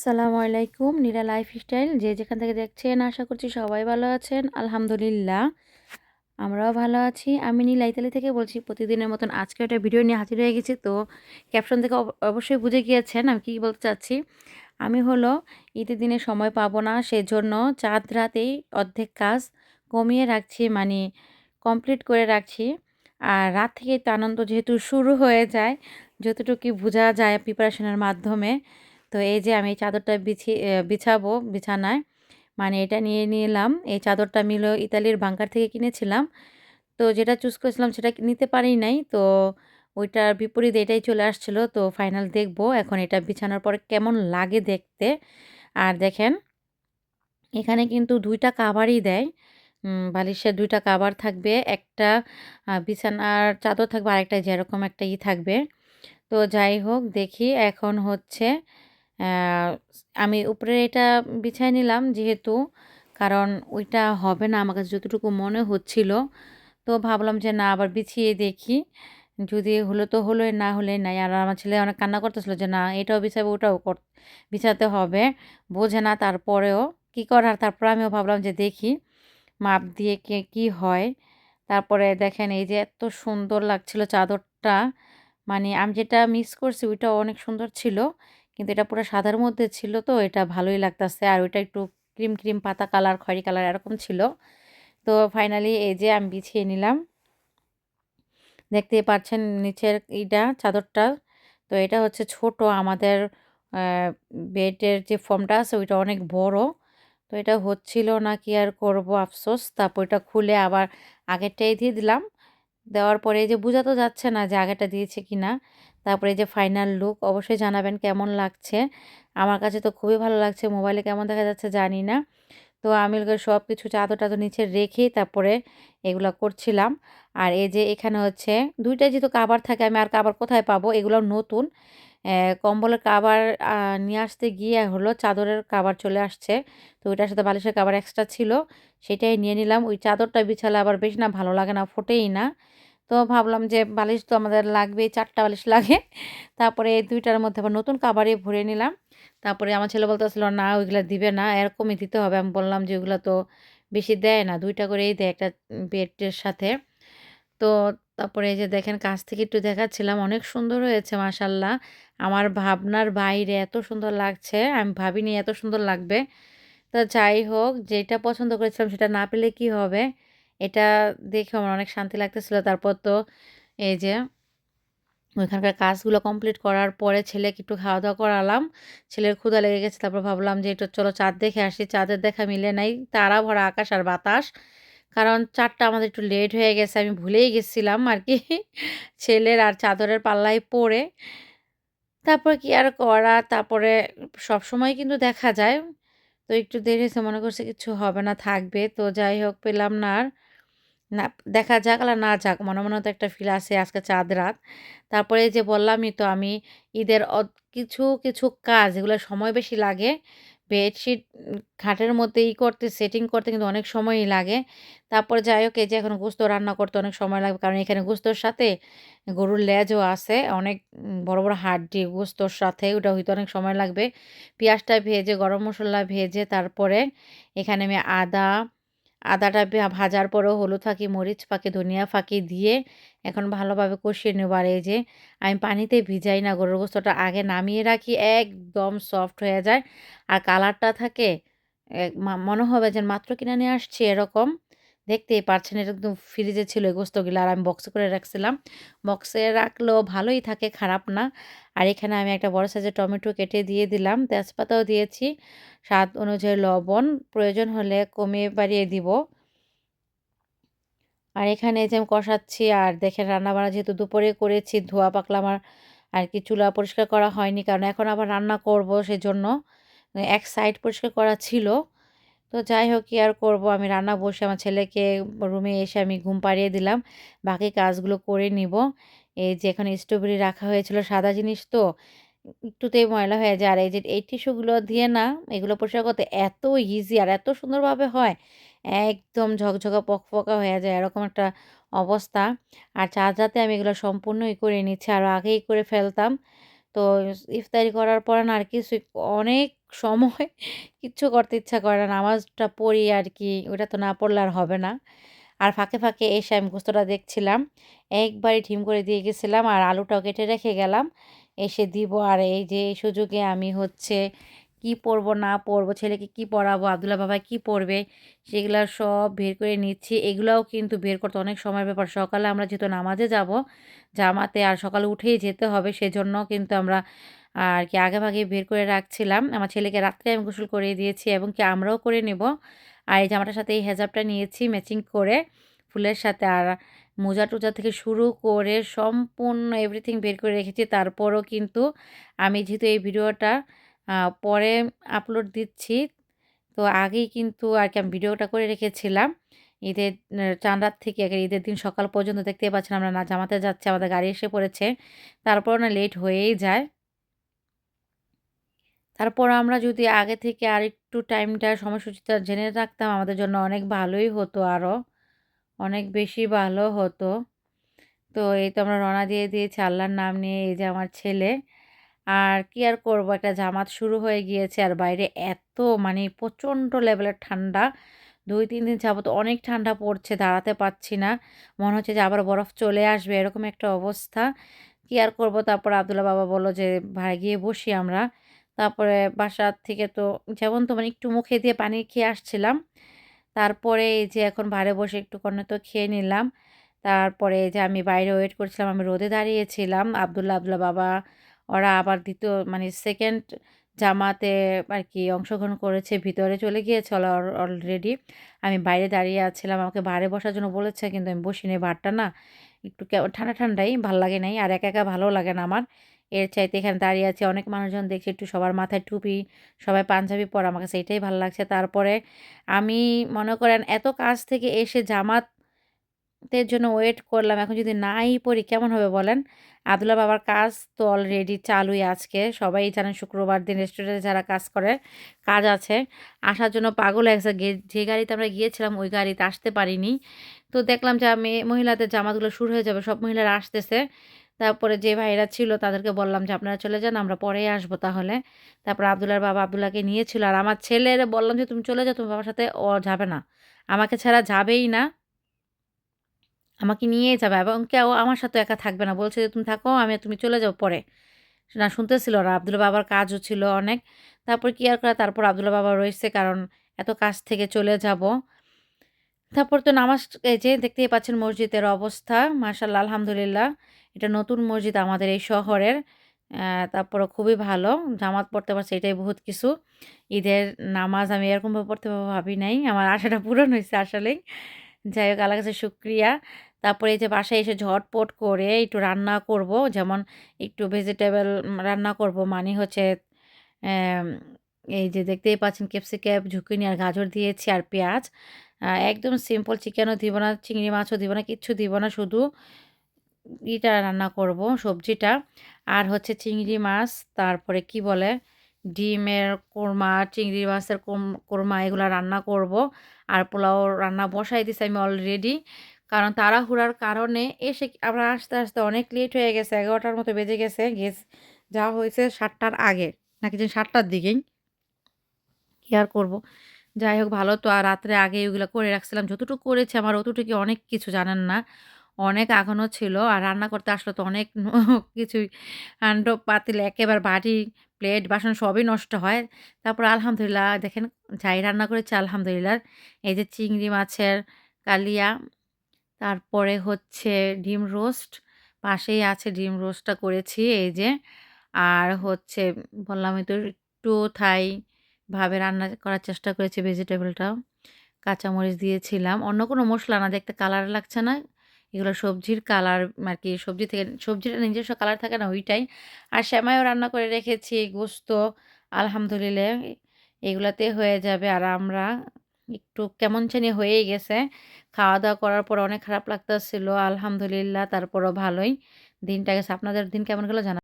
আসসালামু আলাইকুম নীরা লাইফস্টাইল যে যেখান থেকে দেখছেন আশা করছি সবাই ভালো আছেন। আলহামদুলিল্লাহ আমরাও ভালো আছি। আমি নীলা ইতালি থেকে বলছি। প্রতিদিনের মতন আজকে একটা ভিডিও নিয়ে হাজির হয়ে গেছি। তো ক্যাপশন থেকে অবশ্যই বুঝে গিয়েছেন আমি কী বলতে চাচ্ছি। আমি হলো ঈদের দিনে সময় পাবো না, সেজন্য চাঁদ রাতেই অর্ধেক কাজ কমিয়ে রাখছি, মানে কমপ্লিট করে রাখছি। আর রাত থেকেই তো আনন্দ যেহেতু শুরু হয়ে যায়, যতটুকু বোঝা যায় প্রিপারেশনের মাধ্যমে। তো এই যে আমি এই চাদরটা বিছাবো বিছানায়, মানে এটা নিয়ে নিলাম। এই চাদরটা আমি হলো ইতালির বাঙ্কার থেকে কিনেছিলাম। তো যেটা চুজ করেছিলাম সেটা নিতে পারি নাই। তো ওইটার বিপরীত এটাই চলে আসছিল। তো ফাইনাল দেখবো এখন এটা বিছানার পরে কেমন লাগে দেখতে। আর দেখেন এখানে কিন্তু ২ টা কাভারই দেয়। বালিশের ২ টা কাভার থাকবে। একটা বিছানার চাদর থাকবে, আরেকটা যেরকম একটা থাকবে। তো যাই হোক দেখি এখন হচ্ছে আ আমি উপরে এটা বিছায় নিলাম যেহেতু, কারণ ওইটা হবে না আমার কাছে যতটুকু মনে হচ্ছিল। তো ভাবলাম যে না আবার বিছিয়ে দেখি। যদি হলো তো হলোই, না হলে নাই। আর আমার ছেলে অনেক কান্না করতেছিল যে না এটাও বিছাবো ওটাও বিছাতে হবে। বোঝে না তারপরেও কি করার, তারপরে আমিও ভাবলাম যে দেখি মাপ দিয়ে কি হয়। তারপরে দেখেন এই যে এত সুন্দর লাগছিল চাদরটা। মানে আমি যেটা মিস করছি ওইটা অনেক সুন্দর ছিল। কিন্তু এটা পুরা সাদার মধ্যে ছিল, তো এটা ভালোই লাগতাছে। আর ওইটা একটু ক্রিম, ক্রিম পাতা কালার, খয়েরি কালার এরকম ছিল। তো ফাইনালি এই যে আমি বিছিয়ে নিলাম। দেখতেই পাচ্ছেন নিচের চাদরটা। তো এটা হচ্ছে ছোট আমাদের আ বেডের যে ফর্মটা আছে ওইটা অনেক বড়। তো এটা হচ্ছিল না, কি আর করব আফসোস। তারপর এটা খুলে আবার আগেরটাই দিয়ে দিলাম। দেওয়ার পরে এই যে বোঝা তো যাচ্ছে না যে আগেরটা দিয়েছে কিনা। তারপরে এই যে ফাইনাল লুক অবশ্যই জানাবেন কেমন লাগছে। আমার কাছে তো খুবই ভালো লাগছে। মোবাইলে কেমন দেখা যাচ্ছে জানি না। তো আমি সবকিছু চাদর-টাদর নিচে রেখেই তারপরে এগুলা করছিলাম। আর এই যে এখানে হচ্ছে ২ টা যেহেতু কাভার থাকে, আমি আর কাভার কোথায় পাবো? এগুলাও নতুন। কম্বলের কাভার নিয়ে আসতে গিয়ে হলো চাদরের কাভার চলে আসছে। তো ওইটার সাথে বালিশের কাভার এক্সট্রা ছিল। সেটাই নিয়ে নিলাম। ওই চাদরটা বিছালে আবার বেশ না ভালো লাগে না, ফোটেই না। তো ভাবলাম যে বালিশ তো আমাদের লাগবেই, ৪ টা বালিশ লাগে। তারপরে এই ২ টার মধ্যে আবার নতুন কাভারই ভরে নিলাম। তারপরে আমার ছেলে বলতেছিল, "না ওইগুলা দিবে না, এরকমই দিতে হবে।" আমি বললাম যে, "ওইগুলা তো বেশি দেয় না, ২ টা করেই দেয় একটা বেডের সাথে।" তো তারপরে এই যে দেখেন কাছ থেকে একটু দেখাচ্ছিলাম, অনেক সুন্দর হয়েছে মাশাআল্লাহ। আমার ভাবনার বাইরে এত সুন্দর লাগছে, আমি ভাবিনি এত সুন্দর লাগবে। তো যাই হোক, যেটা পছন্দ করেছিলাম সেটা না পেলে কি হবে? এটা দেখে আমার অনেক শান্তি লাগতেছিল। তারপর তো এই যে ওইখানকার কাজগুলো কমপ্লিট করার পরে ছেলেকে একটু খাওয়া-দাওয়া করালাম। ছেলের ক্ষুধা লেগে গেছে। তারপর ভাবলাম যে একটু চলো চাঁদ দেখে আসি। চাঁদের দেখা মিলে নাই। তারা ভরা আকাশ আর বাতাস। কারণ চাঁদটা আমাদের একটু লেট হয়ে গেছে। আমি ভুলেই গেছিলাম আরকি ছেলের আর চাদরের পাল্লায় পড়ে। তারপর কি আর করা? তারপরে সবসময় কিন্তু দেখা যায়। তো একটু দেরি হইছে, মনে করছি কিছু হবে না, থাকবে। তো যাই হোক পেলাম না আর। না দেখা যাক আর না যাক, মনে, মনে তো একটা ফিল আছে আজকে চাঁদ রাত। তারপরে এই যে বললামই তো আমি ঈদের কিছু, কিছু কাজ এগুলো সময় বেশি লাগে। বেডশিট খাটের মধ্যে করতে সেটিং করতে কিন্তু অনেক সময়ই লাগে। তারপরে যাই হোক এই যে এখন গোস্ত রান্না করতে অনেক সময় লাগবে। কারণ এখানে গোস্তর সাথে গরুর লেজও আছে। অনেক বড়, বড় হাড্ডি গোস্তর সাথে ওটা হইতে অনেক সময় লাগবে। পেঁয়াজটা ভেজে গরম মসলা ভেজে তারপরে এখানে আমি আদাটা ভাজার পরেও হলুদ ফাঁকি, মরিচ ফাঁকি, ধনিয়া ফাঁকি দিয়ে এখন ভালোভাবে কষিয়ে নেব। আর এই যে আমি পানিতে ভিজাই না, গরুর গোস্তটা আগে নামিয়ে রাখি, একদম সফট হয়ে যায়। আর কালারটা থাকে মনে হবে যে মাত্র কিনে নিয়ে আসছি এরকম। দেখতেই পারছেন এটা একদম ফ্রিজে ছিল এই গোস্তগুলো আর আমি বক্সে করে রাখছিলাম। বক্সে রাখলেও ভালোই থাকে, খারাপ না। আর এখানে আমি একটা বড় সাইজের টমেটো কেটে দিয়ে দিলাম, তেজপাতাও দিয়েছি। স্বাদ অনুযায়ী লবণ, প্রয়োজন হলে কমিয়ে বাড়িয়ে দিব। আর এখানে এই যে আমি কষাচ্ছি আর দেখেন রান্নাবান্না যেহেতু দুপুরে করেছি, ধোয়া পাকলা আমার আর কি চুলা পরিষ্কার করা হয়নি। কারণ এখন আবার রান্না করব সেজন্য এক সাইড পরিষ্কার করা ছিল। তো যাই হোক কি আর করব, আমি রান্না বসে আমার ছেলেকে রুমে এসে আমি ঘুম পাড়িয়ে দিলাম। বাকি কাজগুলো করে নিব। এই যে এখানে স্ট্রবেরি রাখা হয়েছিল, সাদা জিনিস তো একটুতেই ময়লা হয়ে যায়। আর এই যে এই টিস্যুগুলো দিয়ে না এগুলো পরিষ্কার করতে এত ইজি আর এত সুন্দরভাবে হয়। একদম ঝকঝকা পকপকা হয়ে যায় এরকম একটা অবস্থা। আর চাঁদ আমি এগুলো সম্পূর্ণই করে নিচ্ছি। আরও আগেই করে ফেলতাম। তো ইফতারি করার পর না আর কিছুই অনেক সময় কিচ্ছু করতে ইচ্ছা করে না। নামাজটা পড়ি আরকি, ওটা তো না পড়লে আর হবে না। আর ফাঁকে, ফাঁকে এসে আমি গোস্তটা দেখছিলাম। একবারে ঢিম করে দিয়ে গেছিলাম আর আলুটাও কেটে রেখে গেলাম। এসে দিব আর এই যে এই সুযোগে আমি হচ্ছে কি পড়বো না পড়বো, ছেলেকে কি পড়াবো, আব্দুল্লাহ বাবা কি পড়বে, সেগুলা সব বের করে নিচ্ছি। এগুলাও কিন্তু বের করতে অনেক সময়ের ব্যাপার। সকালে আমরা যেহেতু নামাজে যাবো, জামাতে আর সকালে উঠেই যেতে হবে সেজন্য কিন্তু আমরা আরকি আগেভাগেই বের করে রাখছিলাম। আমার ছেলেকে রাত্রে আমি গোসল করিয়ে দিয়েছি এবং কি আমরাও করে নেব। আর এই জামাটার সাথে এই হেজাবটা নিয়েছি ম্যাচিং করে ফুলের সাথে। আর মোজা-টোজা থেকে শুরু করে সম্পূর্ণ এভরিথিং বের করে রেখেছি। তারপরও কিন্তু আমি যেহেতু এই ভিডিওটা আ পরে আপলোড দিচ্ছি, তো আগেই কিন্তু আরকি আমি ভিডিওটা করে রেখেছিলাম। ঈদের চাঁদ রাত থেকে ঈদের দিন সকাল পর্যন্ত দেখতেই পাচ্ছেন আমরা না জামাতে যাচ্ছি, আমাদের গাড়ি এসে পড়েছে। তারপরও না লেট হয়েই যায়। তারপর আমরা যদি আগে থেকে আরেকটু টাইমটা সময়সূচিটা জেনে রাখতাম আমাদের জন্য অনেক ভালোই হতো আরও। অনেক বেশি ভালো হতো। তো এই তো আমরা রওনা দিয়ে দিয়েছি আল্লাহর নাম নিয়ে। এই যে আমার ছেলে। আর কি আর করব, একটা জামাত শুরু হয়ে গিয়েছে আর বাইরে এত মানে প্রচণ্ড লেভেলের ঠান্ডা। ২-৩ দিন যাবত অনেক ঠান্ডা পড়ছে, দাঁড়াতে পারছি না। মনে হচ্ছে যে আবার বরফ চলে আসবে এরকম একটা অবস্থা। কি আর করব, তারপর আব্দুল্লাহ বাবা বলল যে ভাই গিয়ে বসি আমরা। তারপরে বাসা থেকে তো যেমন তেমন একটু মুখে দিয়ে পানি খেয়ে আসছিলাম। তারপরে এই যে এখন বাইরে বসে একটু কর্নেতো খেয়ে নিলাম। তারপরে এই যে আমি বাইরে ওয়েট করছিলাম, আমি রোদে দাঁড়িয়েছিলাম। আব্দুল্লাহ বাবা ওরা আবার ২য় মানে 2nd জামাতে আরকি অংশগ্রহণ করেছে। ভিতরে চলে গিয়েছে অলরেডি। আমি বাইরে দাঁড়িয়ে আছিলাম। আমাকে বাইরে বসার জন্য বলেছে কিন্তু আমি বসিনি। বারটা না একটু ঠান্ডা, ঠান্ডাই ভাল লাগে নাই। আর একা, একা ভালোও লাগে না আমার। এর চাইতে এখানে দাঁড়িয়ে আছি। অনেক মানুষজন দেখছি একটু সবার মাথায় টুপি, সবাই পাঞ্জাবি পরা। আমার কাছে এটাই ভাল লাগছে। তারপরে আমি মনে করেন এত কাজ থেকে এসে জামাতের জন্য ওয়েট করলাম। এখন যদি নাই পড়ি কেমন হবে বলেন? আব্দুল্লাহ বাবার কাজ তো অলরেডি চালুই আজকে। সবাই জানেন শুক্রবার দিন রেস্টুরেন্টে যারা কাজ করে, কাজ আছে। আসার জন্য পাগল হয়ে গেছে। যে গাড়িতে আমরা গিয়েছিলাম ওই গাড়িতে আসতে পারিনি। তো দেখলাম যে মহিলাদের জামাতগুলো শুরু হয়ে যাবে। সব মহিলারা আসতেছে। তারপরে যে ভাইয়েরা ছিল তাদেরকে বললাম যে, "আপনারা চলে যান, আমরা পরেই আসবো তাহলে।" তারপর আব্দুল্লাহর বাবা আব্দুল্লাহকে নিয়েছিল। আর আমার ছেলেরে বললাম যে, "তুমি চলে যাও, তোমার বাবার সাথে।" ও যাবে না। আমাকে ছাড়া যাবেই না। আমাকে নিয়েই যাবে এবং কেউ আমার সাথে একা থাকবে না। বলছে যে, "তুমি থাকো, তুমি চলে যাও পরে।" না শুনতেছিল না। আব্দুল্লাহ বাবার কাজও ছিল অনেক। তারপর কি আর করা, তারপর আব্দুল্লাহ বাবা রইছে কারণ এত কাজ থেকে চলে যাব। তারপর তো নামাজ এই যে দেখতেই পাচ্ছেন মসজিদের অবস্থা। মাশাআল্লাহ আলহামদুলিল্লাহ। এটা নতুন মসজিদ আমাদের এই শহরের। তারপরও খুবই ভালো। জামাত পড়তে পারছি এটাই বহুত কিছু। ঈদের নামাজ আমি এরকমভাবে পড়তে পারবো ভাবি নাই। আমার আশাটা পূরণ হইছে আসলেই। যাই হোক আল্লাহর কাছে শুকরিয়া। তারপরে এই যে বাসায় এসে ঝটপট করে একটু রান্না করব। যেমন একটু ভেজিটেবল রান্না করব মানে হচ্ছে অ্যাম এই যে দেখতেই পাচ্ছেন ক্যাপসিকাম, ঝুঁকিনি আর গাজর দিয়েছি আর পেঁয়াজ। একদম সিম্পল, চিকেনও দিব না, চিংড়ি মাছও দিব না, কিচ্ছু দিব না। শুধু রান্না করব সবজিটা। আর হচ্ছে চিংড়ি মাছ, তারপরে কি বলে ডিমের কোরমা, চিংড়ি মাছের কোরমা এগুলা রান্না করব। আর পোলাও রান্না বসাই দিছি আমি অলরেডি। কারণ তাড়াহুড়ার কারণে এসে আমরা আসতে, আসতে অনেক লেট হয়ে গেছে। ১১টার মতো বেজে গেছে। যাওয়া হয়েছে ৭টার আগে। নাকি জানি ৭টার দিকেই। কি আর করব? যাই হোক ভালো তো আর রাত্রে আগেই ওগুলা করে রাখছিলাম। যতটুকু করেছি আমার অতটুকুই অনেক কিছু জানেন না। অনেক আগানো ছিল। আর রান্না করতে আসলে তো অনেক কিছুই পাতিল একেবারে বাটি, প্লেট, বাসন সবই নষ্ট হয়। তারপর আলহামদুলিল্লাহ দেখেন যাই রান্না করেছি আলহামদুলিল্লাহ। এই যে চিংড়ি মাছের কালিয়া, তারপরে হচ্ছে ডিম রোস্ট, পাশেই আছে ডিম রোস্টটা করেছি এই যে। আর হচ্ছে বললামই তো একটু থাই ভাবে রান্না করার চেষ্টা করেছি ভেজিটেবলটাও। কাঁচামরিচ দিয়েছিলাম। অন্য কোনো মসলা না, দেখতে কালার লাগছে না। এগুলো সবজির কালার আরকি সবজি থেকে সবজিটা নিজস্ব কালার থাকে না ওইটাই। আর সেমাইও রান্না করে রেখেছি, গোস্ত আলহামদুলিল্লাহ এগুলাতে হয়ে যাবে। আর আমরা একটু কেমন জানি হয়েই গেছে। খাওয়া-দাওয়া করার পর অনেক খারাপ লাগতেছিল। আলহামদুলিল্লাহ তারপরও ভালোই দিনটা গেছে। আপনাদের দিন কেমন গেল